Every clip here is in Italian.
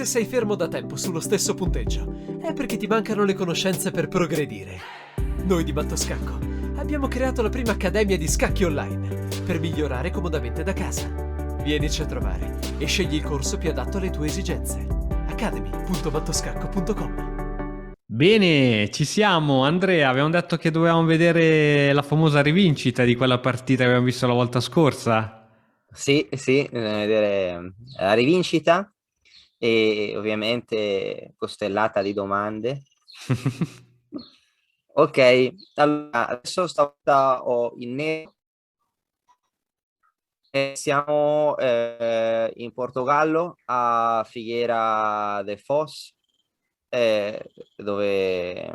Se sei fermo da tempo sullo stesso punteggio, è perché ti mancano le conoscenze per progredire. Noi di Battoscacco abbiamo creato la prima accademia di scacchi online per migliorare comodamente da casa. Vienici a trovare e scegli il corso più adatto alle tue esigenze. academy.battoscacco.com. Bene, ci siamo. Andrea, abbiamo detto che dovevamo vedere la famosa rivincita di quella partita che abbiamo visto la volta scorsa. Sì, sì, bisogna vedere la rivincita e ovviamente costellata di domande. Ok, allora adesso stavolta ho il nero. Siamo in Portogallo a Figueira de Foz, dove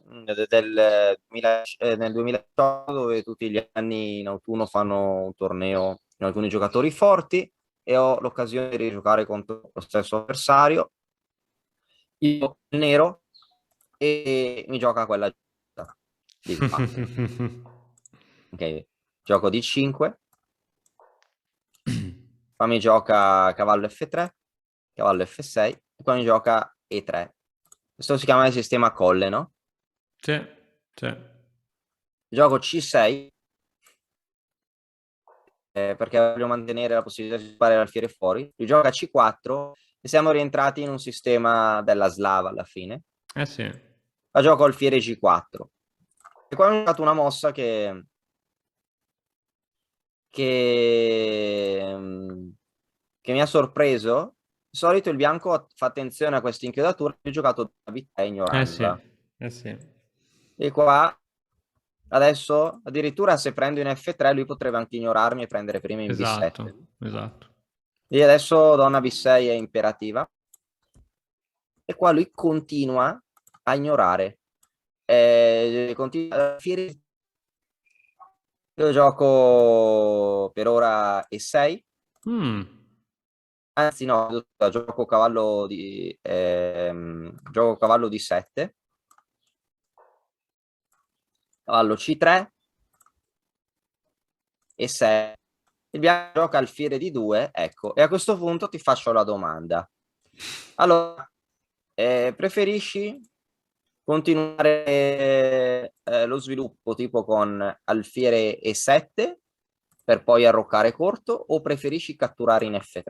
nel 2018, dove tutti gli anni in autunno fanno un torneo in alcuni giocatori forti, e ho l'occasione di rigiocare contro lo stesso avversario. Io il nero e mi gioca quella di 4. Ok, gioco di 5. Qua mi gioca cavallo F3, cavallo F6, e qua mi gioca E3. Questo si chiama il sistema colle, no? Sì, sì. Gioco C6, perché voglio mantenere la possibilità di fare l'alfiere fuori. Lui gioca C4 e siamo rientrati in un sistema della slava alla fine. Eh sì. La gioco alfiere G4. E qua mi ho fatto una mossa che mi ha sorpreso. Di solito il bianco fa attenzione a questa inchiodatura, ho giocato da B3 Eh sì. ignorandola. Eh sì. E qua adesso addirittura se prendo in F3 lui potrebbe anche ignorarmi e prendere prima in B7. Esatto, esatto. E adesso donna B6 è imperativa. E qua lui continua a ignorare. Continua a Io gioco per ora E6. Anzi no, gioco cavallo di 7. Cavallo C3 e 6. Il bianco gioca alfiere di 2, ecco. E a questo punto ti faccio la domanda. Allora, preferisci continuare lo sviluppo tipo con alfiere E7 per poi arroccare corto, o preferisci catturare in F3?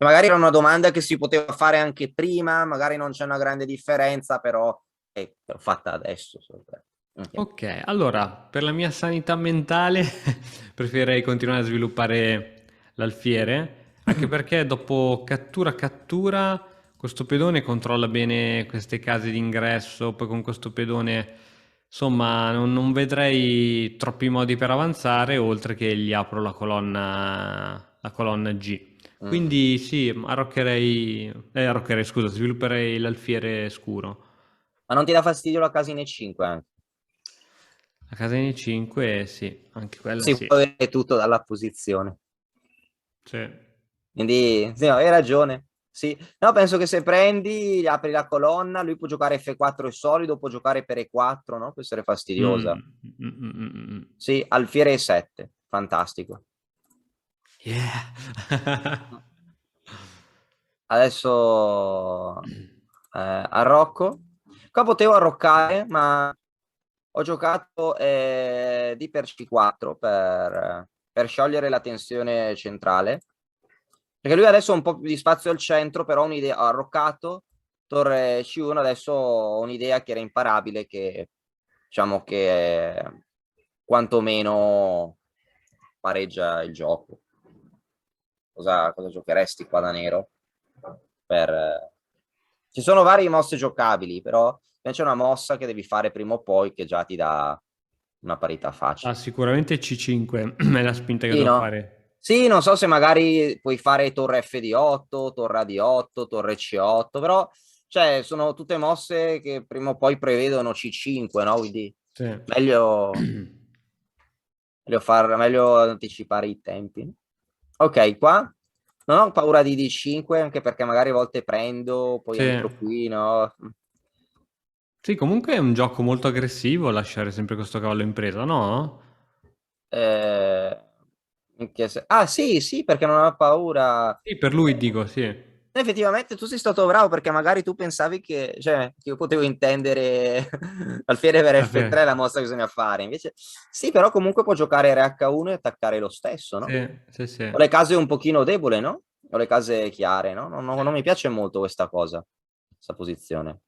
Magari era una domanda che si poteva fare anche prima, magari non c'è una grande differenza, però l'ho fatta adesso. Ok, allora, per la mia sanità mentale preferirei continuare a sviluppare l'alfiere, anche perché dopo cattura, questo pedone controlla bene queste case d'ingresso, poi con questo pedone, insomma, non vedrei troppi modi per avanzare, oltre che gli apro la colonna G. Quindi sì, scusa, svilupperei l'alfiere scuro. Ma non ti dà fastidio la casa in E5 anche? La casa in 5, sì, anche quella Si sì. può avere tutto dalla posizione. Sì. Quindi, sì, no, hai ragione. Sì. No, penso che se prendi, apri la colonna, lui può giocare F4 e solido, può giocare per E4, no? Può essere fastidiosa. Sì, alfiere E7, fantastico. Yeah. Adesso arrocco. Qua potevo arroccare, ma ho giocato D per C4 per sciogliere la tensione centrale. Perché lui adesso ha un po' più di spazio al centro, però un'idea, ha arroccato, torre C1, adesso ho un'idea che era imparabile, che diciamo che quantomeno pareggia il gioco. Cosa giocheresti qua da nero? Ci sono varie mosse giocabili, però c'è una mossa che devi fare prima o poi che già ti dà una parità facile. Sicuramente C5 è la spinta che Sì, devo no? fare. Sì, non so se magari puoi fare torre FD8, torre AD8, torre C8, però cioè, sono tutte mosse che prima o poi prevedono C5, no? Quindi Sì. meglio anticipare i tempi. Ok, qua non ho paura di D5, anche perché magari a volte prendo, poi Sì. entro qui, no? Sì, comunque è un gioco molto aggressivo lasciare sempre questo cavallo in presa, no? Eh, Ah, sì, sì, perché non ha paura. Sì, per lui dico, sì. Effettivamente tu sei stato bravo perché magari tu pensavi che, cioè, che io potevo intendere alfiere per Alla fine. F3 la mossa che bisogna fare. Invece, sì, però comunque può giocare RH1 e attaccare lo stesso, no? Sì, sì, sì. O le case un pochino debole, no? O le case chiare, no? Non mi piace molto questa cosa, questa posizione.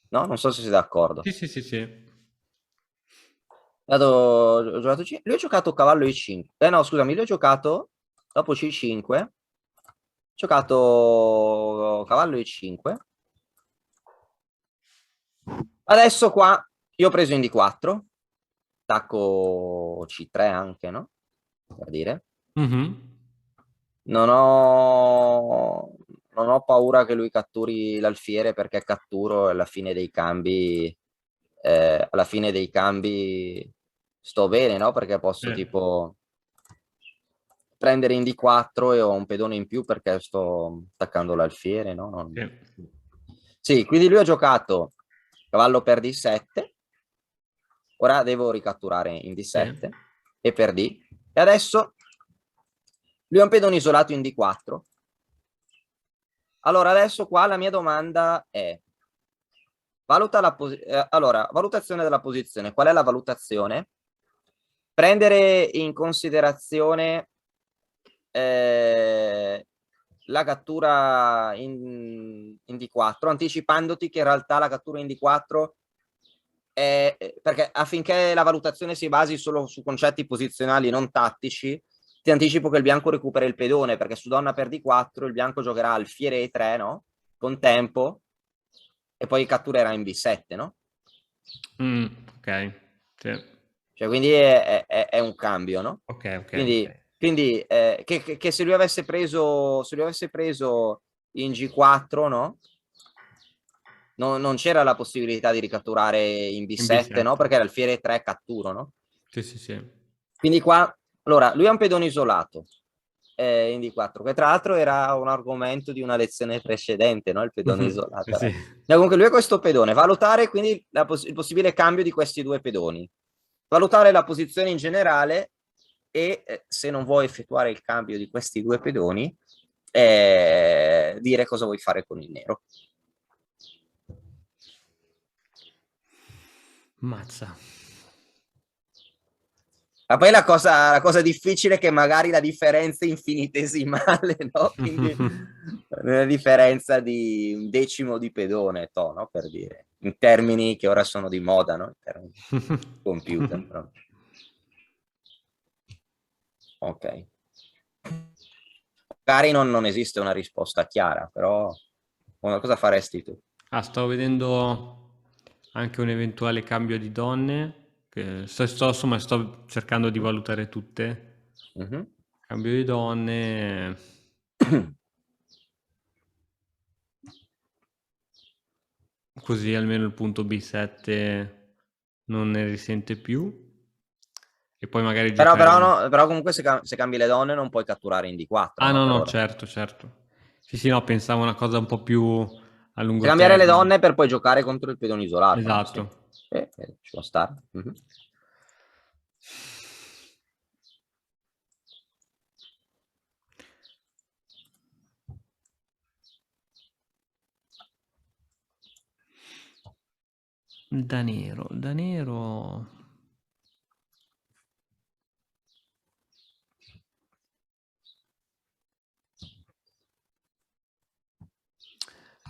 No? Non so se sei d'accordo. Sì, sì, sì, sì. Ho giocato lui ha giocato cavallo I5. No, scusami, lui ha giocato dopo C5. Ha giocato cavallo E5. Adesso qua io ho preso in D4. Attacco C3 anche, no? Per dire. Mhm. Non ho paura che lui catturi l'alfiere perché catturo e alla fine dei cambi sto bene, no? Perché Sì, posso tipo prendere in D4 e ho un pedone in più perché sto attaccando l'alfiere, no? sì, Sì, quindi lui ha giocato cavallo per D7, ora devo ricatturare in sì. D7 e per D, e adesso lui ha un pedone isolato in D4. Allora, adesso qua la mia domanda è, allora, valutazione della posizione. Qual è la valutazione? Prendere in considerazione la cattura in D4, anticipandoti che in realtà la cattura in D4 è, perché affinché la valutazione si basi solo su concetti posizionali non tattici, ti anticipo che il bianco recupera il pedone, perché su donna per D4 il bianco giocherà alfiere E3, no? Con tempo, e poi catturerà in B7, no? Mm, ok, sì. Cioè, quindi è un cambio, no? Ok, ok, Quindi, ok. quindi che se lui avesse preso in G4, no? Non c'era la possibilità di ricatturare in In B7, no? B7. Perché l'alfiere 3 catturo, no? Sì, sì, sì. Quindi qua, allora, lui ha un pedone isolato in D4, che tra l'altro era un argomento di una lezione precedente, no? Il pedone Sì, isolato. sì. Comunque lui ha questo pedone, valutare quindi il possibile cambio di questi due pedoni, valutare la posizione in generale e se non vuoi effettuare il cambio di questi due pedoni, dire cosa vuoi fare con il nero. Mazza. Ma poi la cosa difficile è che magari la differenza è infinitesimale, no? Quindi una differenza di un decimo di pedone, no? Per dire, in termini che ora sono di moda, no? In termini di computer. Però. Ok. Magari non esiste una risposta chiara, però cosa faresti tu? Ah, sto vedendo anche un eventuale cambio di donne. Insomma, sto cercando di valutare tutte. Mhm. Cambio di donne. Così almeno il punto B7 non ne risente più. E poi magari Però, giocare. no, però comunque se cambi le donne non puoi catturare in D4, Ah, no? no, Per no, ora. certo, certo. Sì, sì, no, pensavo a una cosa un po' più a Se lungo cambiare le termine. donne per poi giocare contro il pedone isolato, no? Sì. Esatto. Ci può stare. Mhm. Da nero, da nero.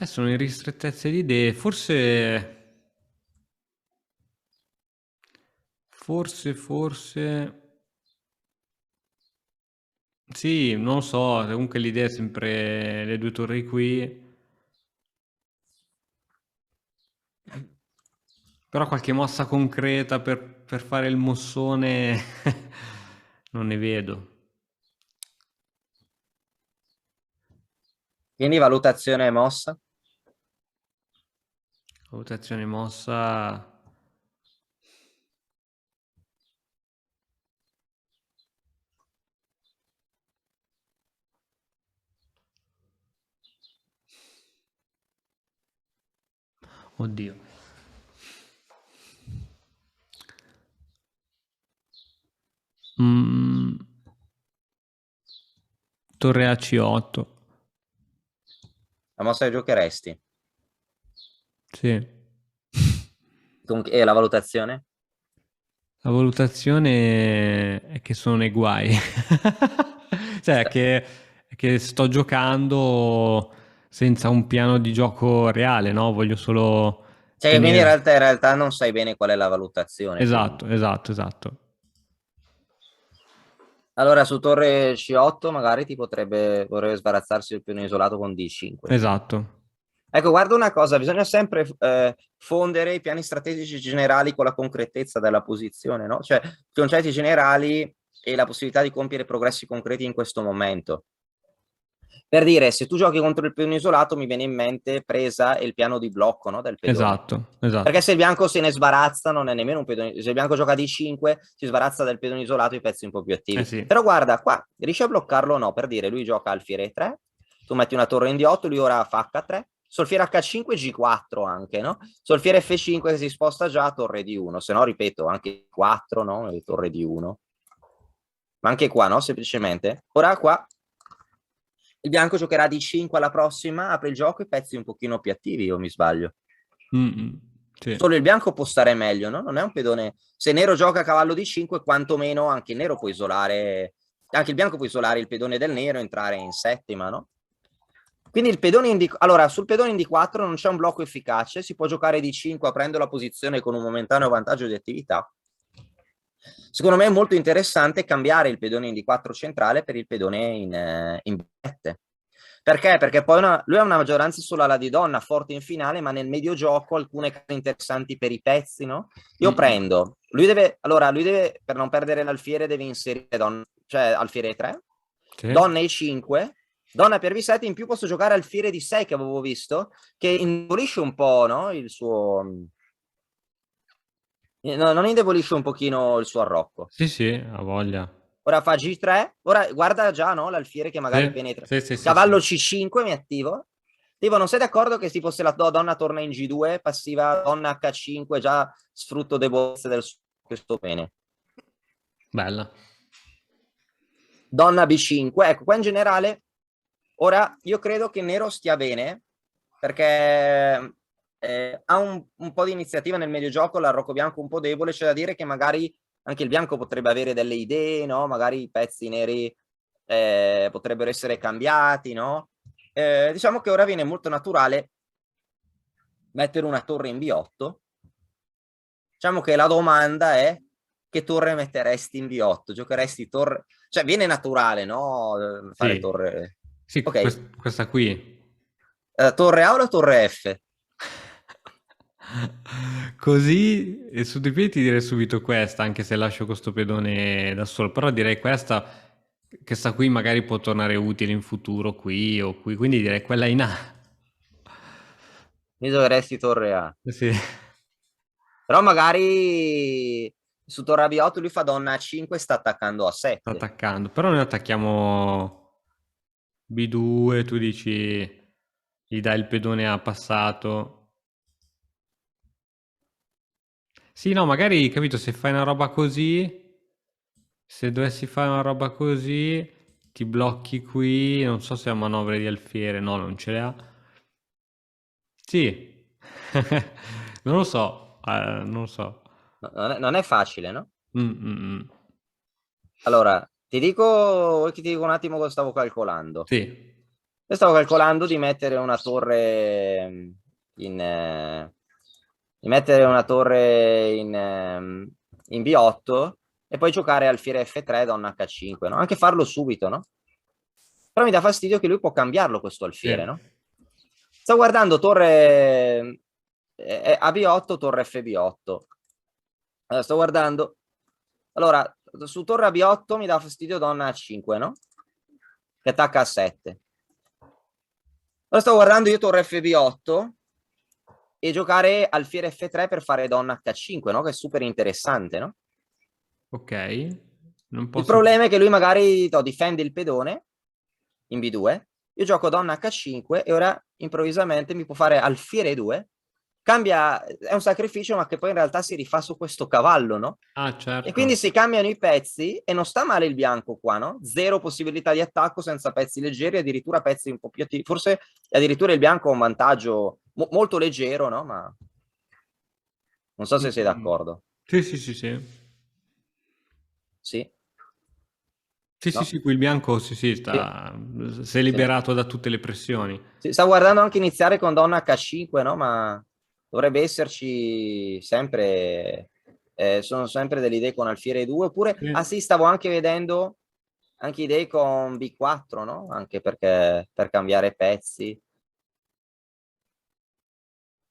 Sono in ristrettezze di idee. Forse. Sì, non lo so. Comunque l'idea è sempre le due torri qui. Però qualche mossa concreta per fare il mossone non ne vedo. Quindi valutazione mossa. Valutazione mossa. Oddio. Mm, torre a C8. La mossa che giocheresti? Sì. E la valutazione? La valutazione è che sono nei guai. Cioè, che sto giocando senza un piano di gioco reale, no? Voglio solo Cioè, che quindi tenere... in realtà non sai bene qual è la valutazione, quindi. Esatto, esatto, esatto. Allora, su torre C8 magari potrebbe sbarazzarsi il piano isolato con D5. Esatto. Ecco, guarda una cosa, bisogna sempre fondere i piani strategici generali con la concretezza della posizione, no? Cioè, concetti generali e la possibilità di compiere progressi concreti in questo momento. Per dire, se tu giochi contro il pedone isolato, mi viene in mente presa e il piano di blocco, no, del pedone. Esatto, esatto. Perché se il bianco se ne sbarazza, non è nemmeno un pedone. Se il bianco gioca D5, si sbarazza del pedone isolato i pezzi un po' più attivi. Sì. Però guarda, qua riesci a bloccarlo o no? Per dire, lui gioca alfiere E3, tu metti una torre in D8, lui ora fa H3, solfiere H5 G4 anche, no? Solfiere F5 che si sposta già, torre D1. Se no, ripeto, anche 4, no? E torre D1. Ma anche qua, no? Semplicemente. Ora qua il bianco giocherà D5 alla prossima, apre il gioco, i pezzi un pochino più attivi, o mi sbaglio? Sì. Solo il bianco può stare meglio, no? Non è un pedone. Se nero gioca cavallo D5, quantomeno anche il nero può isolare, anche il bianco può isolare il pedone del nero e entrare in settima, no? Quindi il pedone in allora, sul pedone in D4 non c'è un blocco efficace, si può giocare D5 aprendo la posizione con un momentaneo vantaggio di attività. Secondo me è molto interessante cambiare il pedone in D4 centrale per il pedone in B7. Perché? Perché poi lui ha una maggioranza solo alla di donna, forte in finale, ma nel medio gioco alcune cose interessanti per i pezzi, no? Io prendo, lui deve, per non perdere l'alfiere, deve inserire donna, cioè alfiere E3, Sì. donna E5, donna per V7, in più posso giocare alfiere D6 che avevo visto, che indebolisce un po', no? Il suo... No, non indebolisce un pochino il suo arrocco. Sì, sì, ha voglia. Ora fa G3, ora guarda già, no? L'alfiere che magari penetra. Sì, Cavallo sì. C5 mi attivo. Tipo, non sei d'accordo che se fosse la donna torna in G2, passiva donna H5, già sfrutto debolezze del questo bene. Bella. Donna B5, ecco, qua in generale, ora io credo che nero stia bene, perché ha un po' di iniziativa nel mediogioco, l'arrocco bianco un po' debole, c'è da dire che magari anche il bianco potrebbe avere delle idee, no? Magari i pezzi neri potrebbero essere cambiati, no? Diciamo che ora viene molto naturale mettere una torre in B8. Diciamo che la domanda è: che torre metteresti in B8? Giocheresti torre... Cioè, viene naturale, no? Fare Sì. torre... Sì, ok. questa qui. Torre A o la torre F? Così su due piedi direi subito questa, anche se lascio questo pedone da solo, però direi questa qui magari può tornare utile in futuro qui o qui, quindi direi quella in A. Mi giocheresti torre A. Sì. Però magari su torre a B8 lui fa donna A5 e sta attaccando a Sta 7. attaccando, però noi attacchiamo B2, tu dici gli dai il pedone a passato. Sì, no, magari, capito, se fai una roba così, se dovessi fare una roba così, ti blocchi qui, non so se ha manovre di alfiere, no, non ce le ha. Sì, non lo so, non lo so. Non è facile, no? Mm, mm, mm. Allora, vuoi che ti dico un attimo cosa stavo calcolando? Sì, Io stavo calcolando di mettere una torre in B8 e poi giocare alfiere F3, donna H5, no? Anche farlo subito, no? Però mi dà fastidio che lui può cambiarlo questo alfiere, sì. no? Sto guardando torre AB8, torre FB8. Allora, sto guardando. Allora, su torre AB8 mi dà fastidio donna A5, no? Che attacca a 7. Ora sto guardando io torre FB8 e giocare alfiere F3 per fare donna H5, no? Che è super interessante, no? Ok, non Il posso... problema è che lui magari difende il pedone in B2, io gioco donna H5 e ora improvvisamente mi può fare alfiere 2, cambia, è un sacrificio, ma che poi in realtà si rifà su questo cavallo, no? Ah, certo. E quindi si cambiano i pezzi e non sta male il bianco qua, no? Zero possibilità di attacco senza pezzi leggeri, addirittura pezzi un po' più attivi. Forse addirittura il bianco ha un vantaggio molto leggero, no? Ma non so se sei Mm. d'accordo. Sì, sì, sì, sì. Sì? Sì, sì, No? sì, qui il bianco sì, sì, Sì? si è Sì. liberato da tutte le pressioni. Sì, stavo guardando anche iniziare con donna H5, no? Ma dovrebbe esserci sempre... sono sempre delle idee con alfiere 2, oppure... Sì. Ah sì, stavo anche vedendo anche idee con B4, no? Anche perché per cambiare pezzi.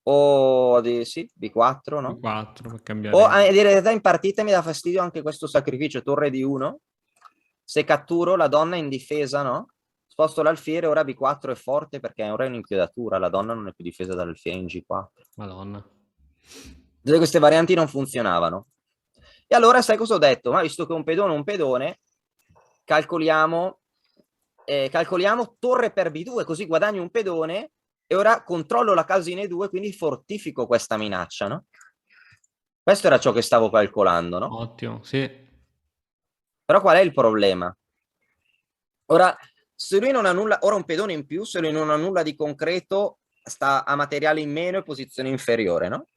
O sì, B4, no? B4 per O cambiare. in realtà in partita mi dà fastidio anche questo sacrificio, torre di 1. Se catturo la donna in difesa, no? Sposto l'alfiere, ora B4 è forte perché ora è un'inchiodatura, la donna non è più difesa dall'alfiere in G4. Madonna. Tutte queste varianti non funzionavano. E allora sai cosa ho detto? Ma visto che un pedone, calcoliamo, calcoliamo torre per B2, così guadagno un pedone e ora controllo la casina E2, quindi fortifico questa minaccia, no? Questo era ciò che stavo calcolando, no? Ottimo, sì. Però qual è il problema? Ora, se lui non ha nulla, ora un pedone in più, se lui non ha nulla di concreto, sta a materiale in meno e posizione inferiore, no?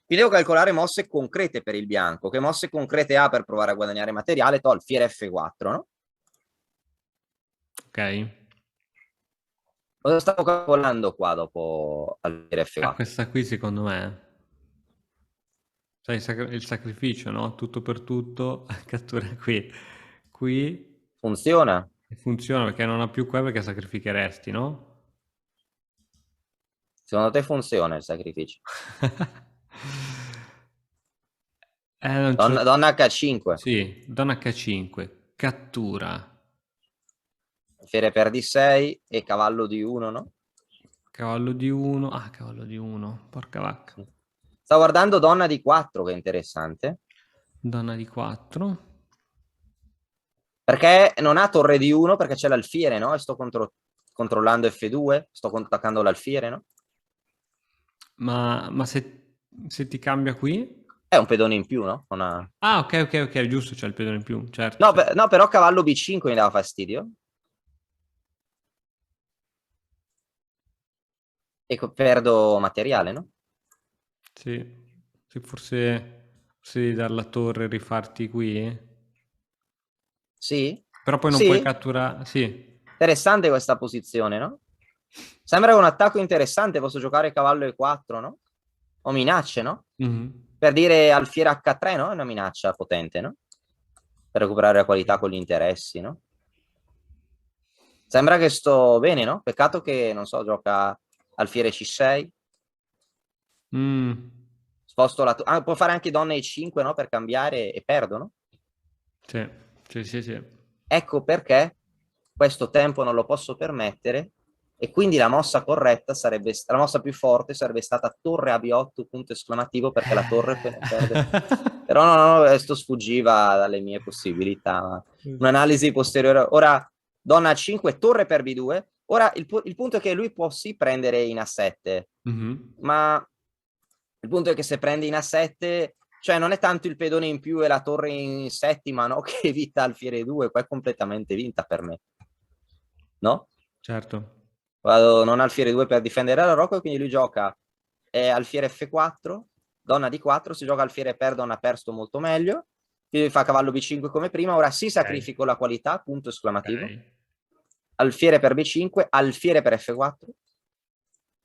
Quindi devo calcolare mosse concrete per il bianco. Che mosse concrete ha per provare a guadagnare materiale? Alfiere F4, no? Ok. Cosa stavo calcolando qua dopo alfiere Ah, F4? questa qui secondo me, sai, il sacrificio, no? Tutto per tutto, cattura qui. Qui Funziona? funziona perché non ha più qua perché sacrificheresti, no? Secondo te funziona il sacrificio? Non c'ho- Donna H5, Sì, donna H5, cattura, alfiere per D6 e cavallo di 1, no? cavallo di 1, ah, cavallo di 1, porca vacca. Sto guardando donna di 4, che è interessante. Donna di 4, Perché non ha torre di 1 perché c'è l'alfiere, no? E sto controllando F2, sto attaccando l'alfiere, no? ma se ti cambia qui? È un pedone in più, no? Una... Ah, ok, ok, ok, giusto, c'è il pedone in più, certo, No, certo. no, però cavallo B5 mi dava fastidio. E perdo materiale, no? Sì, sì, forse devi dare la torre e rifarti qui. Sì? Però poi non puoi Sì? catturare, sì. Interessante questa posizione, no? Sembra un attacco interessante, posso giocare cavallo E4, no? O minacce, no? Mhm. Per dire alfiere H3, no? È una minaccia potente, no? Per recuperare la qualità con gli interessi, no? Sembra che sto bene, no? Peccato che, non so, gioca alfiere C6. Mm, Sposto la... può fare anche donna E5, no? Per cambiare e perdo, no? sì, sì, sì, sì. Ecco perché questo tempo non lo posso permettere e quindi la mossa corretta sarebbe, la mossa più forte sarebbe stata torre a B8, punto esclamativo, perché la torre poi non perde. Però no, questo sfuggiva dalle mie possibilità. Un'analisi posteriore. Ora, donna A5, torre per B2. Ora, il punto è che lui può sì prendere in A7, Mhm. ma il punto è che se prende in A7, cioè non è tanto il pedone in più e la torre in settima, no? Che evita alfiere 2, qua è completamente vinta per me, no? Certo. Vado non alfiere 2 per difendere la Rocco, quindi lui gioca alfiere F4, donna D4, si gioca alfiere per donna per, sto molto meglio, quindi fa cavallo B5 come prima, ora sì Ok, sacrifico la qualità, punto esclamativo, ok. alfiere per B5, alfiere per F4,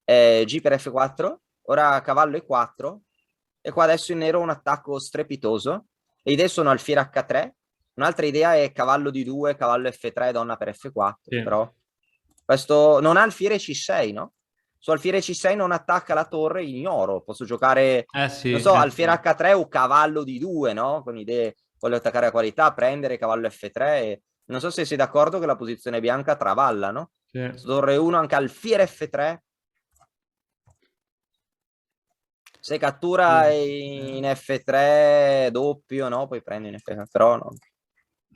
G per F4, ora cavallo E4, e qua adesso in nero ho un attacco strepitoso, le idee sono alfiere H3, un'altra idea è cavallo D2, cavallo F3, donna per F4, Sì. però questo non ha alfiere C6, no? Su alfiere C6 non attacca la torre, ignoro, posso giocare, Sì, non so, alfiere sì. H3 o cavallo D2, no? Con idee, voglio attaccare a qualità, prendere cavallo F3, non so se sei d'accordo che la posizione bianca travalla, no? Sì. Torre 1 anche alfiere F3, se cattura in F3 doppio, no? Poi prendi in F3, però no.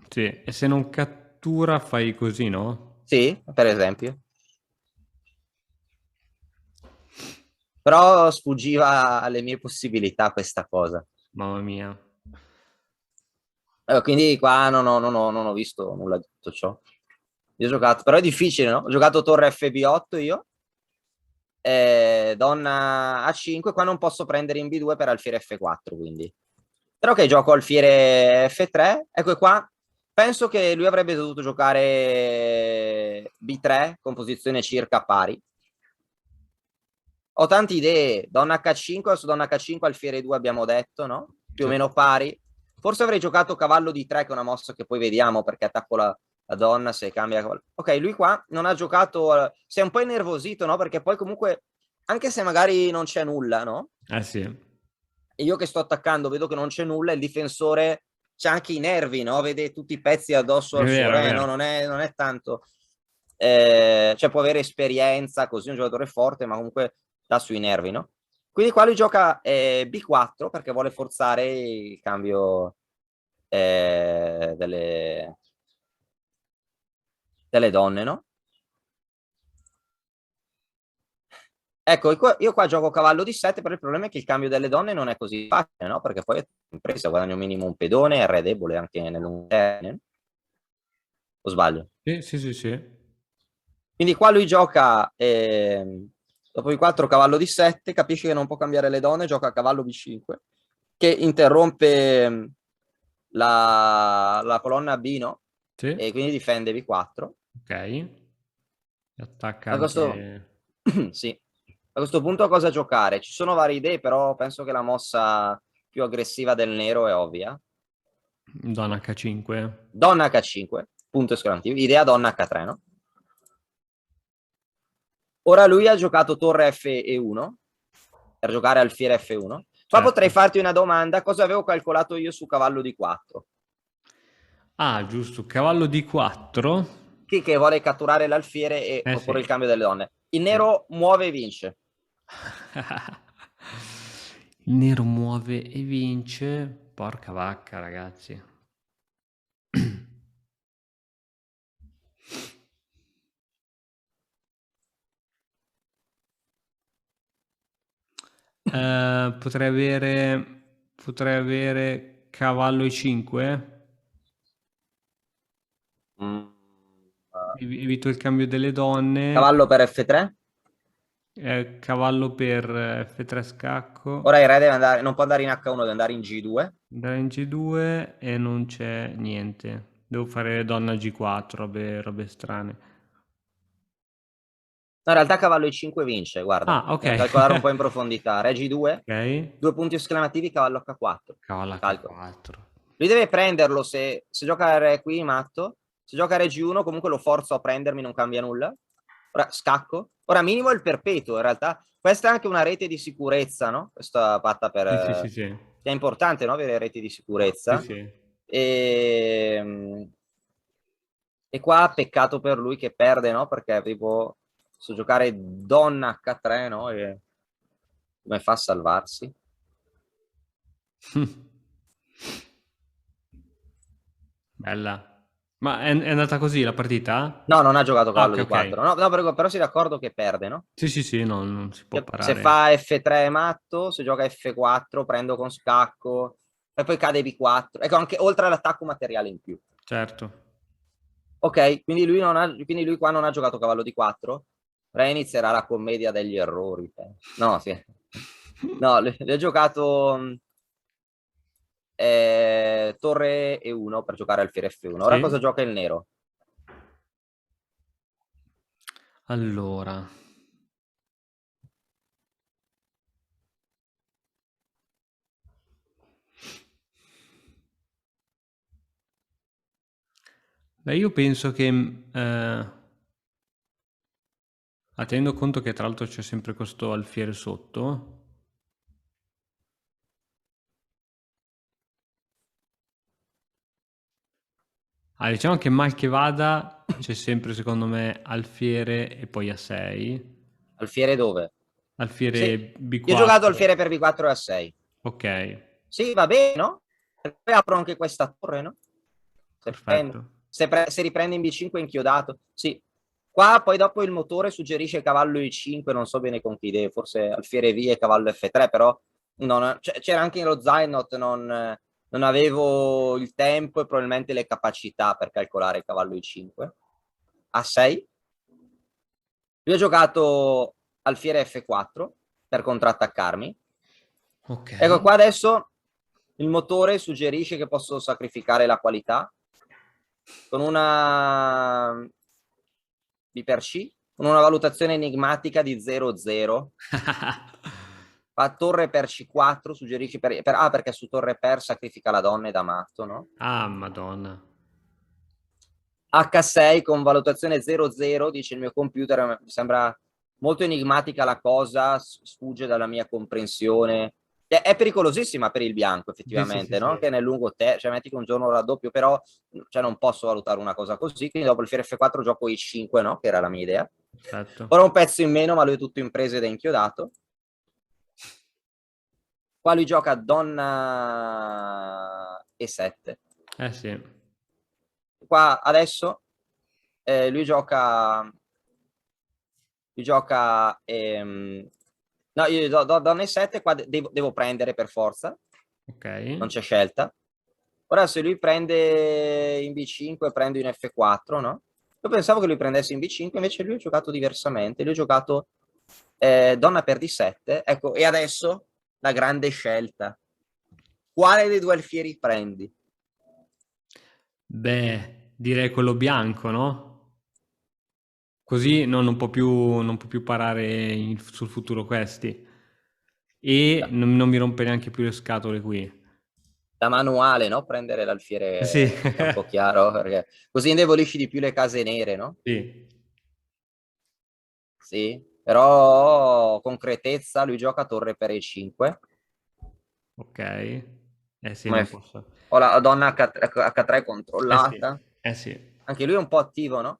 Sì, e se non cattura fai così, no? Sì, per esempio. Però sfuggiva alle mie possibilità questa cosa. Mamma mia. Quindi qua non ho visto nulla di tutto ciò. Io ho giocato, però è difficile, no? Ho giocato torre FB8 io, donna A5, qua non posso prendere in B2 per alfiere F4, quindi. Però che gioco alfiere F3, ecco qua, penso che lui avrebbe dovuto giocare B3 con posizione circa pari. Ho tante idee, donna H5, su donna H5 alfiere 2 abbiamo detto, no? Più o Sì. meno pari. Forse avrei giocato cavallo D3, che è una mossa che poi vediamo perché attacco la donna se cambia cavallo. Ok, lui qua non ha giocato, si è un po' innervosito, no? Perché poi comunque, anche se magari non c'è nulla, no? Eh sì. E io che sto attaccando vedo che non c'è nulla, il difensore c'ha anche i nervi, no? Vede tutti i pezzi addosso È al suo vero, è re, vero. no? Non è tanto... cioè può avere esperienza, così un giocatore forte, ma comunque dà sui nervi, no? Quindi qua lui gioca B4 perché vuole forzare il cambio delle donne, no? Ecco, io qua gioco cavallo di 7, però il problema è che il cambio delle donne non è così facile, no? Perché poi è impresa, guadagno minimo un pedone, è re debole anche nel lungo termine. O sbaglio? Sì, sì, sì, sì. Quindi qua lui gioca, dopo il 4 cavallo di 7, capisce che non può cambiare le donne, gioca cavallo B5, che interrompe la colonna B, no? Sì. E quindi difende B4. Ok. E attacca A questo, anche sì. A questo punto cosa giocare? Ci sono varie idee, però penso che la mossa più aggressiva del nero è ovvia. donna H5. Donna H5, punto esclamativo. Idea donna H3, no? Ora lui ha giocato torre F1 per giocare alfiere F1. Qua potrei Certo. farti una domanda, cosa avevo calcolato io su cavallo D4? Ah, giusto. Cavallo D4. Chi che vuole catturare l'alfiere e Eh proporre sì. il cambio delle donne. Il Sì. nero muove e vince. Il nero muove e vince. Porca vacca, ragazzi. Potrei avere cavallo E5. Mm. Evito il cambio delle donne. Cavallo per F3. Cavallo per F3 Ora scacco. il re deve andare, non può andare in H1, deve andare in G2. Andare in G2 e non c'è niente. Devo fare donna G4, robe strane. No, in realtà cavallo I5 vince, guarda. Ah, ok. Bisogna calcolare un po' in profondità. Re G2, Ok. due punti esclamativi, cavallo H4. Cavallo Calcolo. H4. Lui deve prenderlo se gioca re qui, matto. Se gioca re G1, comunque lo forzo a prendermi, non cambia nulla. Ora scacco. Ora minimo è il perpetuo, in realtà. Questa è anche una rete di sicurezza, no? Questa patta per... Sì, sì, sì, sì. è importante, no? Avere reti di Sì, sicurezza. sì. E... e qua peccato per lui che perde, no? Perché tipo, so giocare donna H3, no? E come fa a salvarsi? Bella. Ma è andata così la partita? No, non ha giocato Ah, cavallo ok, di ok. 4. No, no, però si d'accordo che perde, no? Sì, sì, sì, no, non si può Se parare. fa F3 è matto, se gioca F4 prendo con scacco e poi cade B4. Ecco, anche oltre all'attacco materiale in più. Certo. Ok, quindi lui qua non ha giocato cavallo di 4. Ora inizierà la commedia degli errori. No, sì. No, le ho giocato torre E1 per giocare alfiere F1. Ora cosa Sì. gioca il nero? Allora. Beh, io penso che, tenendo conto che tra l'altro c'è sempre questo alfiere sotto, diciamo che mal che vada c'è sempre secondo me alfiere e poi A6, Alfiere dove? Sì. alfiere Io ho giocato B4, alfiere per B4 e A6. ok, Sì, va bene, no? E poi apro anche questa torre, no? Se, prende- perfetto. se riprende in B5 è inchiodato. Sì. Qua poi dopo il motore suggerisce cavallo E5, non so bene con chi idee, forse alfiere via e cavallo F3, però c'era anche lo Zynot, non avevo il tempo e probabilmente le capacità per calcolare il cavallo I5. A6. Lui ha giocato alfiere F4 per contrattaccarmi. Ok. Ecco qua adesso il motore suggerisce che posso sacrificare la qualità con una B per C, con una valutazione enigmatica di 0-0. Fa torre per C4, suggerisce perché su torre per sacrifica la donna e da matto, no? Ah, Madonna. H6 con valutazione 0-0, dice il mio computer, mi sembra molto enigmatica la cosa, sfugge dalla mia comprensione. È pericolosissima per il bianco, effettivamente, Sì, no? sì. Che nel lungo cioè metti che un giorno raddoppio, però cioè, non posso valutare una cosa così, quindi dopo il fiere F4 gioco I5, no? Che era la mia idea. Perfetto. Ora un pezzo in meno, ma lui è tutto in presa ed è inchiodato. Qua lui gioca donna E7. Sì. Qua adesso lui gioca no, io donna E7, qua devo prendere per forza, Ok. non c'è scelta. Ora se lui prende in B5 prendo in F4, no? Io pensavo che lui prendesse in B5, invece lui ha giocato diversamente, lui ha giocato donna per D7, ecco, e adesso la grande scelta. Quale dei due alfieri prendi? Beh, direi quello bianco, no? Così non può più parare sul futuro questi. E non mi rompe neanche più le scatole qui. Da manuale, no? Prendere Sì. l'alfiere è un po' chiaro, perché così indebolisci di più le case nere, no? Sì. Sì, però concretezza, lui gioca torre per E5. Ok. Sì, non Come posso. ho la donna H3 Sì. controllata. Sì. Anche lui è un po' attivo, no?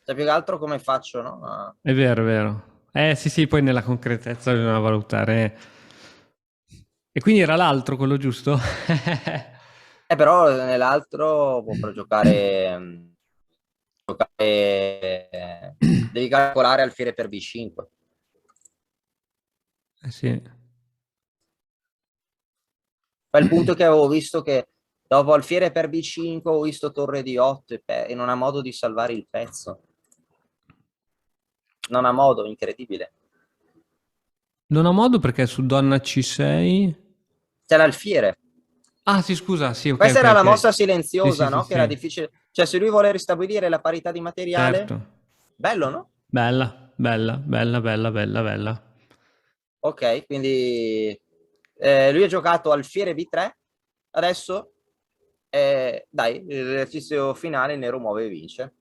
Cioè, più che altro come faccio, no? È vero, è vero. Sì, sì, poi nella concretezza bisogna valutare. E quindi era l'altro quello giusto? Però nell'altro può per devi calcolare alfiere per B5. Sì. Ma il punto è che avevo visto che dopo alfiere per B5 ho visto torre di 8 e non ha modo di salvare il pezzo. Non ha modo, incredibile. Non ho modo perché su donna C6. C'è l'alfiere. Ah, sì, scusa, sì, ok, Questa ok, era la ok. mossa Sì, sì, silenziosa, sì, no? Che era sì. difficile. Cioè, se lui vuole ristabilire la parità di materiale, Certo. bello, no? Bella, bella, bella, bella, bella, bella. Ok, quindi lui ha giocato alfiere B3. Adesso, dai, l'esercizio finale, il nero muove e vince.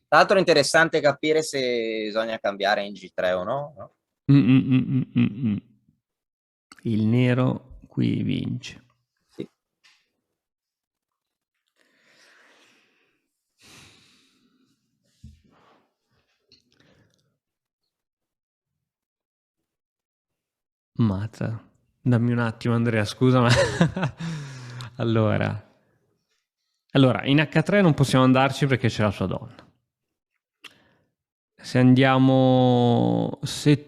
Tra l'altro è interessante capire se bisogna cambiare in G3 o no, no? Mm, mm, mm, mm, mm, mm. Il nero qui vince. Sì. Mazza. Dammi un attimo, Andrea, scusa, ma allora, in H3 non possiamo andarci perché c'è la sua donna. Se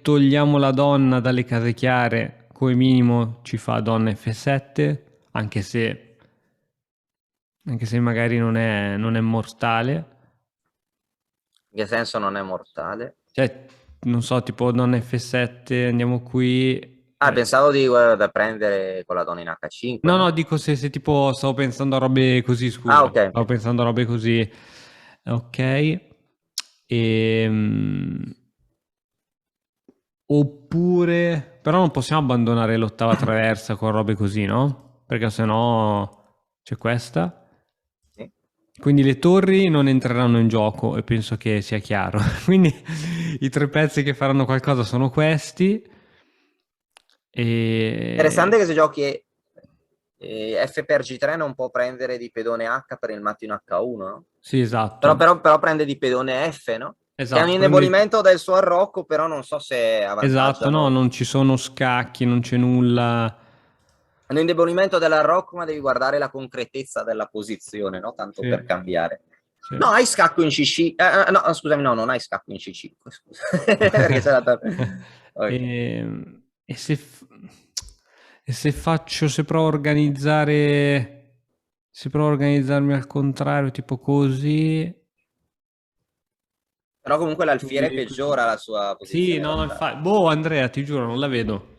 togliamo la donna dalle case chiare, come minimo ci fa donna F7, anche se magari non è mortale. In che senso non è mortale? Cioè, non so, tipo donna F7, andiamo qui. Ah, pensavo da prendere con la donna in H5, No, no, no? dico se tipo stavo pensando a robe così, Ah, scusa. ok, Stavo ok. pensando a robe così. Ok. Ehm, Oppure, però non possiamo abbandonare l'ottava traversa con robe così, no? Perché sennò c'è questa. Sì. Quindi le torri non entreranno in gioco e penso che sia chiaro. Quindi i tre pezzi che faranno qualcosa sono questi. E... Interessante che se giochi F per G3 non può prendere di pedone H per il matto in H1, no? Sì, Però, esatto. però, però prende di pedone F, no? Che è un Esatto, indebolimento del suo arrocco, però non so se esatto, avvantaggia no, molto. non ci sono scacchi, non c'è nulla. un indebolimento della Rocco, ma devi guardare la concretezza della posizione, no? Tanto Sì, per cambiare. sì. No, hai scacco in CC. No, scusami, no, non hai scacco in C5, scusa. Perché c'è la Ok. E se, e se faccio, se provo a organizzarmi al contrario, tipo così, Però comunque l'alfiere così, peggiora così. la sua Sì, posizione no, d'attacco. boh, Andrea, ti giuro, non la vedo.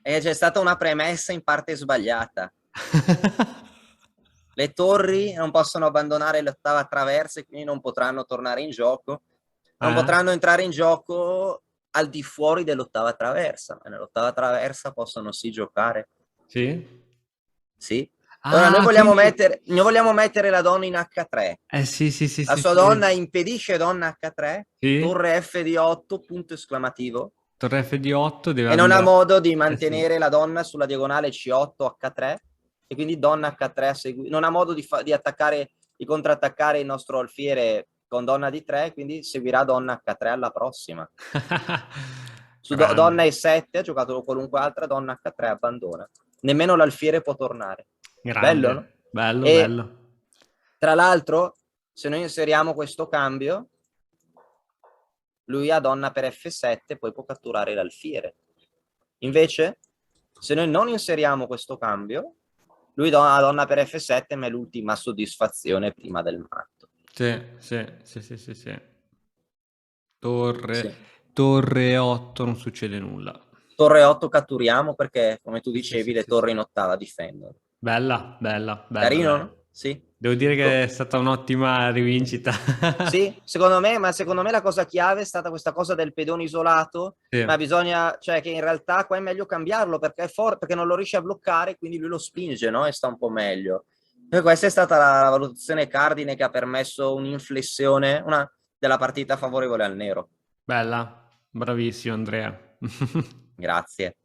E c'è stata una premessa in parte sbagliata. Le torri non possono abbandonare l'ottava traversa e quindi non potranno tornare in gioco. Non Eh? potranno entrare in gioco al di fuori dell'ottava traversa, ma nell'ottava traversa possono sì giocare. Sì? Sì. Allora, Ah, quindi... noi vogliamo mettere la donna in H3. Sì, sì, sì, La sì, sua donna sì. impedisce donna H3, Sì? torre F di 8, punto esclamativo, Torre F di 8 deve e non ha andare... modo di Sì. mantenere la donna sulla diagonale C8 H3, e quindi donna H3 a seguire. Non ha modo di attaccare, di contrattaccare il nostro alfiere con donna di 3, quindi seguirà donna H3 alla prossima. Su donna Grande, E7 ha giocato qualunque altra, donna H3 abbandona. Nemmeno l'alfiere può tornare. Bello, no? grande, bello, E bello. tra l'altro, se noi inseriamo questo cambio, lui ha donna per F7, poi può catturare l'alfiere. Invece, se noi non inseriamo questo cambio, lui ha donna per F7, ma è l'ultima soddisfazione prima del matto. Sì, sì, sì, sì, sì, sì. Torre, Sì. torre 8, non succede nulla. Torre 8 catturiamo perché, come tu Sì, sì, dicevi, sì, le sì, torri sì. in ottava difendono. Bella, bella, bella, Carino, dai. no? Sì. Devo dire che Co- è stata un'ottima rivincita. Sì, secondo me la cosa chiave è stata questa cosa del pedone isolato, Sì. ma bisogna, cioè che in realtà qua è meglio cambiarlo perché è forte, perché non lo riesce a bloccare, quindi lui lo spinge, no? E sta un po' meglio. E questa è stata la valutazione cardine che ha permesso un'inflessione, della partita favorevole al nero. Bella, bravissimo Andrea. Grazie.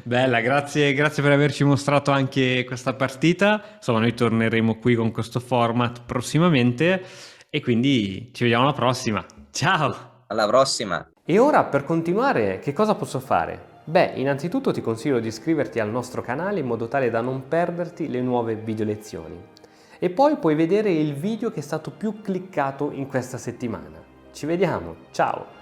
Bella, grazie, grazie per averci mostrato anche questa partita. Insomma, noi torneremo qui con questo format prossimamente e quindi ci vediamo alla prossima. Ciao! Alla prossima. E ora per continuare che cosa posso fare? Beh, innanzitutto ti consiglio di iscriverti al nostro canale in modo tale da non perderti le nuove video lezioni. E poi puoi vedere il video che è stato più cliccato in questa settimana. Ci vediamo, ciao!